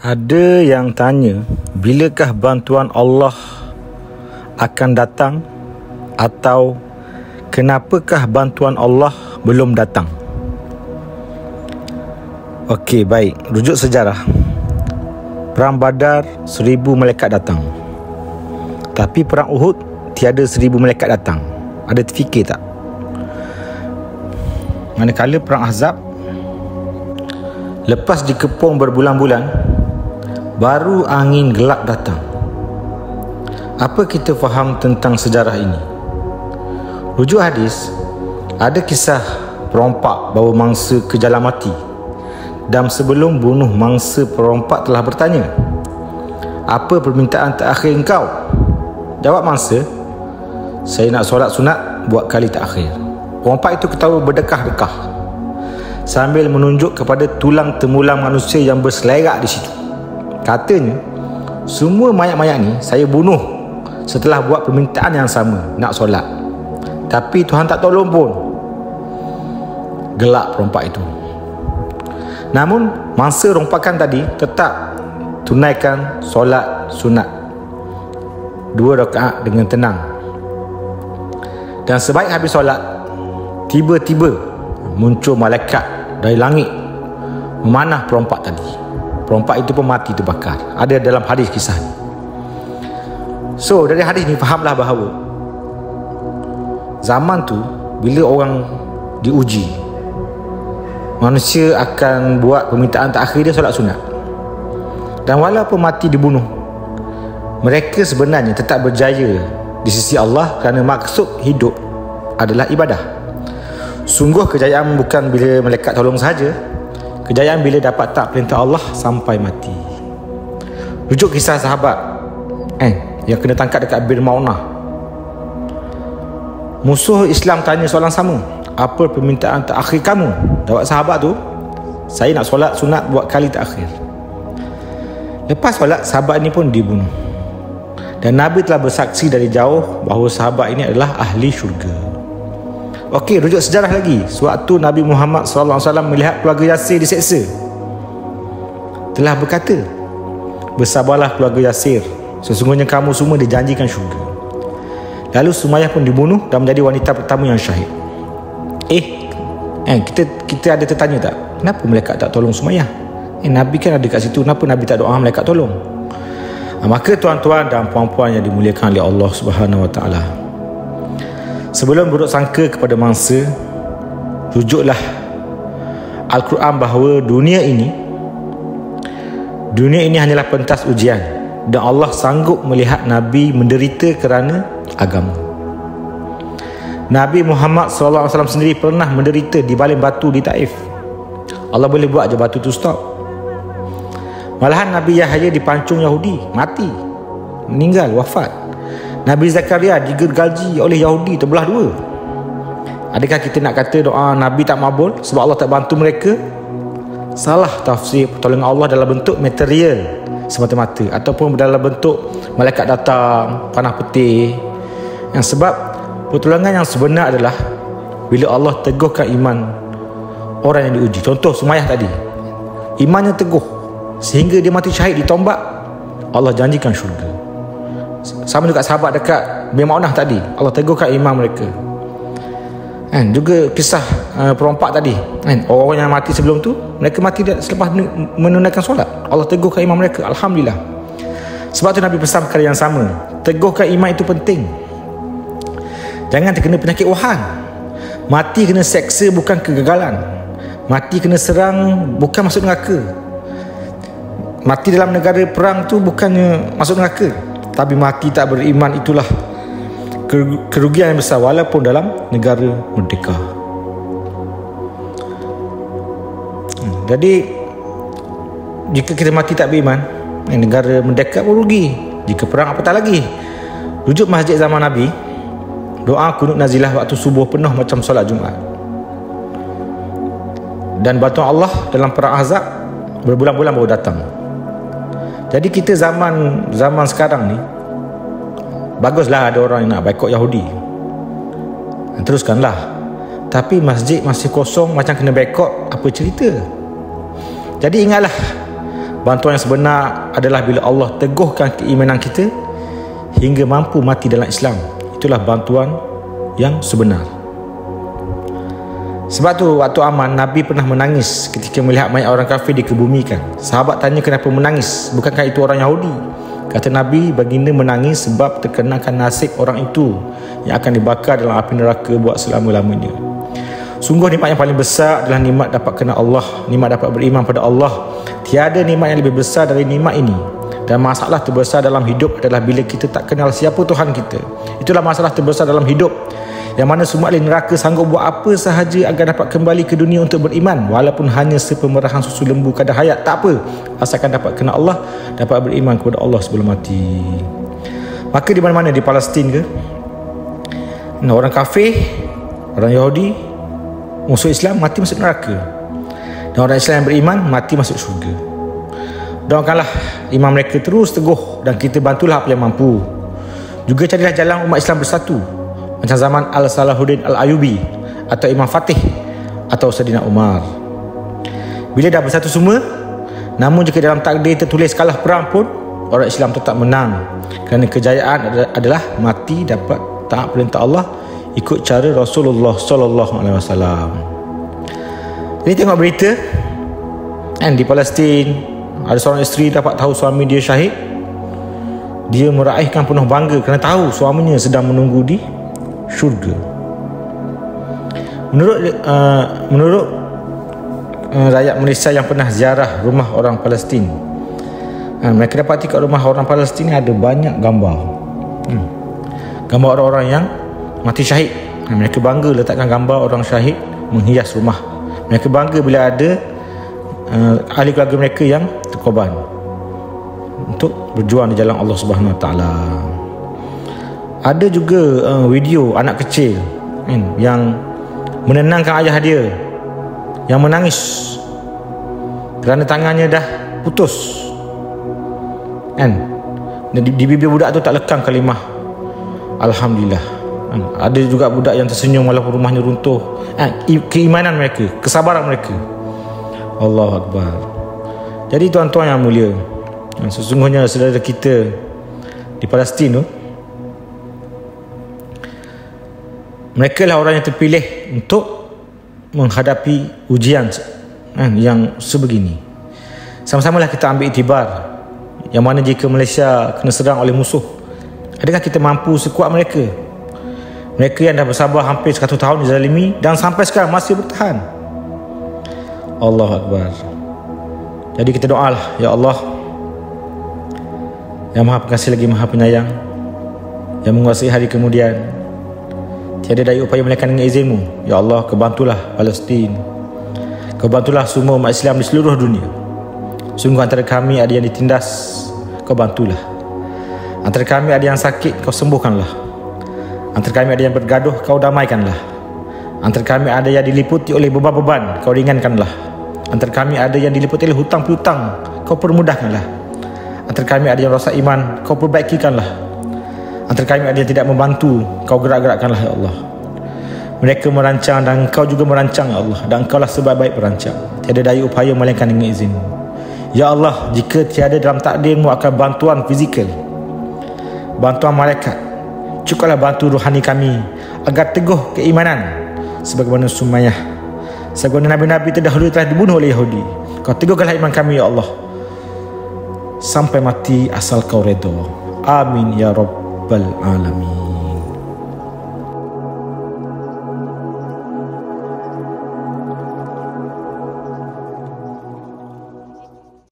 Ada yang tanya, bilakah bantuan Allah akan datang, atau kenapakah bantuan Allah belum datang? Okey, baik. Rujuk sejarah. Perang Badar 1000 malaikat datang. Tapi perang Uhud tiada 1000 malaikat datang. Ada terfikir tak? Manakala perang Ahzab, lepas dikepung berbulan-bulan, baru angin gelap datang. Apa kita faham tentang sejarah ini? Rujuk hadis, ada kisah perompak bawa mangsa ke jalan mati, dan sebelum bunuh mangsa, perompak telah bertanya, apa permintaan terakhir engkau? Jawab mangsa, saya nak solat sunat buat kali terakhir. Perompak itu ketawa berdekah-dekah sambil menunjuk kepada tulang temulang manusia yang berselerak di situ. Katanya, semua mayat-mayat ni saya bunuh setelah buat permintaan yang sama, nak solat. Tapi Tuhan tak tolong pun. Gelak perompak itu. Namun mangsa rompakan tadi tetap tunaikan solat sunat 2 rakaat dengan tenang. Dan sebaik habis solat, tiba-tiba muncul malaikat dari langit memanah perompak tadi. Perompak itu pun mati terbakar. Ada dalam hadis kisah ni. So dari hadis ni fahamlah bahawa zaman tu bila orang diuji, manusia akan buat permintaan terakhir dia solat sunat. Dan walaupun mati dibunuh, mereka sebenarnya tetap berjaya di sisi Allah kerana maksud hidup adalah ibadah. Sungguh kejayaan bukan bila malaikat tolong sahaja, kejayaan bila dapat tak perintah Allah sampai mati. Rujuk kisah sahabat yang kena tangkap dekat Bir Maunah. Musuh Islam tanya soalan sama, apa permintaan terakhir kamu? Jawab sahabat tu, saya nak solat sunat buat kali terakhir. Lepas solat, sahabat ni pun dibunuh. Dan Nabi telah bersaksi dari jauh bahawa sahabat ini adalah ahli syurga. Okey, rujuk sejarah lagi. Sewaktu Nabi Muhammad SAW melihat keluarga Yasir diseksa, telah berkata, bersabarlah keluarga Yasir, sesungguhnya kamu semua dijanjikan syurga. Lalu Sumayyah pun dibunuh dan menjadi wanita pertama yang syahid. Kita ada tertanya tak, kenapa malaikat tak tolong Sumayyah? Nabi kan ada kat situ, kenapa Nabi tak doa malaikat tolong? Maka tuan-tuan dan puan-puan yang dimuliakan oleh Allah Subhanahu Wa Taala, sebelum buruk sangka kepada mangsa, rujuklah Al-Quran bahawa dunia ini hanyalah pentas ujian, dan Allah sanggup melihat Nabi menderita kerana agama. Nabi Muhammad SAW sendiri pernah menderita di baling batu di Taif. Allah boleh buat je batu tu stop. Malahan Nabi Yahya dipancung Yahudi, mati, meninggal, wafat. Nabi Zakaria digergaji oleh Yahudi, terbelah dua. Adakah kita nak kata doa Nabi tak makbul sebab Allah tak bantu mereka? Salah tafsir pertolongan Allah dalam bentuk material semata-mata, ataupun dalam bentuk malaikat datang, panah putih. Yang sebab pertolongan yang sebenar adalah bila Allah teguhkan iman orang yang diuji. Contoh Sumayyah tadi, imannya teguh sehingga dia mati syahid ditombak, Allah janjikan syurga. Sama juga sahabat dekat Bir Maunah tadi, Allah teguhkan iman mereka. Juga kisah perompak tadi, orang yang mati sebelum tu, mereka mati selepas menunaikan solat, Allah teguhkan iman mereka. Alhamdulillah. Sebab tu Nabi pesan perkara yang sama, teguhkan iman itu penting. Jangan terkena penyakit wahan. Mati kena seksa bukan kegagalan. Mati kena serang bukan masuk neraka. Mati dalam negara perang tu bukannya masuk neraka, tapi mati tak beriman itulah kerugian yang besar, walaupun dalam negara merdeka. Jadi jika kita mati tak beriman, negara merdeka pun rugi. Jika perang apatah lagi. Rujuk masjid zaman Nabi, doa kunut nazilah waktu subuh penuh macam solat Jumaat. Dan bantuan Allah dalam perang Ahzab berbulan-bulan baru datang. Jadi kita zaman sekarang ni, baguslah ada orang yang nak boikot Yahudi, teruskanlah. Tapi masjid masih kosong, macam kena boikot, apa cerita? Jadi ingatlah bantuan yang sebenar adalah bila Allah teguhkan keimanan kita hingga mampu mati dalam Islam. Itulah bantuan yang sebenar. Sebab tu waktu aman, Nabi pernah menangis ketika melihat mayat orang kafir dikebumikan. Sahabat tanya kenapa menangis, bukankah itu orang Yahudi? Kata Nabi, baginda menangis sebab terkenakan nasib orang itu yang akan dibakar dalam api neraka buat selama-lamanya. Sungguh nikmat yang paling besar adalah nikmat dapat kenal Allah, nikmat dapat beriman pada Allah. Tiada nikmat yang lebih besar dari nikmat ini. Dan masalah terbesar dalam hidup adalah bila kita tak kenal siapa Tuhan kita. Itulah masalah terbesar dalam hidup, yang mana semua ahli neraka sanggup buat apa sahaja agar dapat kembali ke dunia untuk beriman, walaupun hanya sepemerahan susu lembu kadar hayat. Tak apa, asalkan dapat kenal Allah, dapat beriman kepada Allah sebelum mati. Maka di mana-mana, di Palestin ke, orang kafir, orang Yahudi, musuh Islam, mati masuk neraka. Dan orang Islam yang beriman, mati masuk syurga. Doakanlah iman mereka terus teguh, dan kita bantulah apa yang mampu. Juga carilah jalan umat Islam bersatu, macam zaman Al-Salahuddin Al-Ayubi atau Imam Fatih atau Saidina Umar. Bila dah bersatu semua, namun jika dalam takdir tertulis kalah perang pun, orang Islam tetap menang, kerana kejayaan adalah mati dapat taat perintah Allah, ikut cara Rasulullah SAW. Jadi tengok berita kan, di Palestin ada seorang isteri dapat tahu suami dia syahid. Dia meraihkan penuh bangga kerana tahu suaminya sedang menunggu di syurga. Menurut rakyat Malaysia yang pernah ziarah rumah orang Palestin, mereka dapati kat rumah orang Palestin ada banyak gambar, gambar orang-orang yang mati syahid. Mereka bangga letakkan gambar orang syahid menghias rumah. Mereka bangga bila ada ahli keluarga mereka yang terkorban untuk berjuang di jalan Allah Subhanahu Wa Taala. Ada juga video anak kecil yang menenangkan ayah dia yang menangis kerana tangannya dah putus di bibir budak tu tak lekang kalimah Alhamdulillah. Ada juga budak yang tersenyum walaupun rumahnya runtuh. Keimanan mereka, kesabaran mereka. Allahu Akbar. Jadi tuan-tuan yang mulia, sesungguhnya saudara kita di Palestin tu, mereka lah orang yang terpilih untuk menghadapi ujian yang sebegini. Sama-samalah kita ambil iktibar, yang mana jika Malaysia kena serang oleh musuh, adakah kita mampu sekuat mereka? Mereka yang dah bersabar hampir 100 tahun dizalimi dan sampai sekarang masih bertahan. Allahu Akbar. Jadi kita doalah, ya Allah yang Maha Pengasih lagi Maha Penyayang, yang menguasai hari kemudian, tiada daya upaya melainkan dengan izin-Mu. Ya Allah, kebantulah Palestin, kebantulah semua umat Islam di seluruh dunia. Sungguh antara kami ada yang ditindas, Kau bantulah. Antara kami ada yang sakit, Kau sembuhkanlah. Antara kami ada yang bergaduh, Kau damaikanlah. Antara kami ada yang diliputi oleh beban-beban, Kau ringankanlah. Antara kami ada yang diliputi oleh hutang piutang, Kau permudahkanlah. Antara kami ada yang rosak iman, Kau perbaikikanlah. Antara kami ada yang tidak membantu, Kau gerak-gerakkanlah ya Allah. Mereka merancang dan Kau juga merancang ya Allah, dan Engkau lah sebaik-baik perancang. Tiada daya upaya melainkan dengan izin-Mu. Ya Allah, jika tiada dalam takdir-Mu akan bantuan fizikal, bantuan malaikat, cukuplah bantu rohani kami agar teguh keimanan sebagaimana Sumayyah, sebagaimana Nabi-Nabi terdahulu telah dibunuh oleh Yahudi. Kau teguhkanlah iman kami ya Allah sampai mati asal Kau redha. Amin ya Rabbal Alamin.